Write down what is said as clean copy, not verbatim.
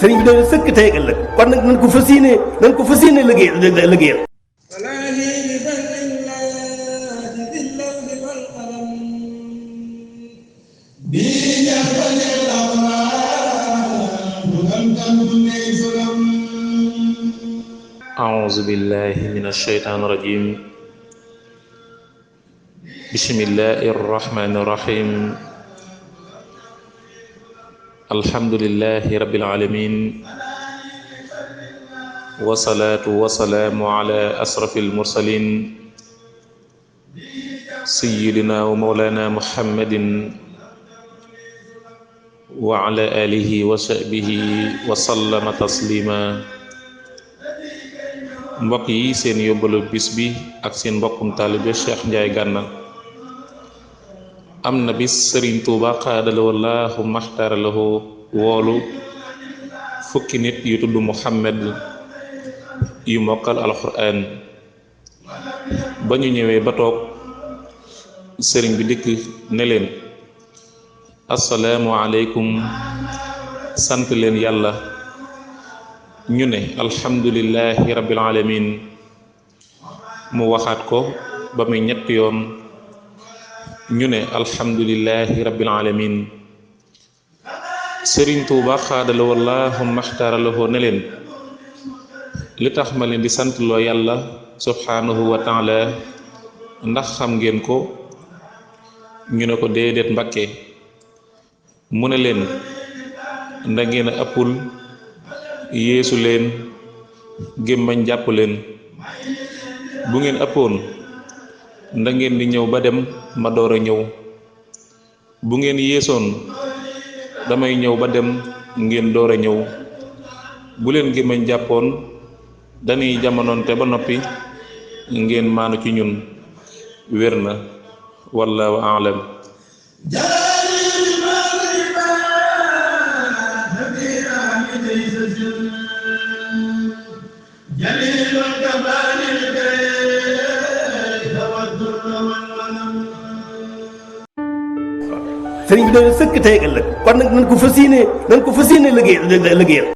sëriñ bi doon sëkk tey ak ëllëg kon nag nañ ko fas yéene liggéeyal أعوذ بالله من الشيطان الرجيم بسم الله الرحمن الرحيم الحمد لله رب العالمين والصلاة والسلام على أشرف المرسلين سيدنا ومولانا محمد وعلى آله وصحبه وسلم تسليما mbokk yi seen yóbbalu bis bi ak seen mbokkum taalibe Cheikh Ndiaye Gana am na bis Sëriñ Tuuba xaadalawoo laahu maxtaaralawoo woolu fukki nit yu tudd Muhammad yu mokkal alxuraan ba ñu ñëwee ba toog sëriñ bi dikk ne leen assalaamu aleykum sant leen yàlla ñu ne alhamdulillahi rabbil alamin mu waxaat ko ba muy ñetti yoon ñu ne alhamdulillahi rabbil alamin sëriñ Tuuba xaadala wallaahu maxtaaralahoo ne leen li tax ma leen di sant loo yàlla subhanahu wa taala ndax xam ngeen ko ñu ne ko déedéet Mbàkke mu ne leen nda ngeen a ëppul yeesu leen gémmañ jàpp leen bu ngeen ëppoon nda ngeen di ñëw ba dem ma door a ñëw bu ngeen yeesoon damay ñëw ba dem ngeen door a ñëw bu leen gémmañ jàppoon dañuy jamonoonte ba noppi ngeen maanu ci ñun wér na wallaahu aalam sëriñ bi doon sëkk tey ak ëllëg kon nag nañ ko fas yéene liggéeyal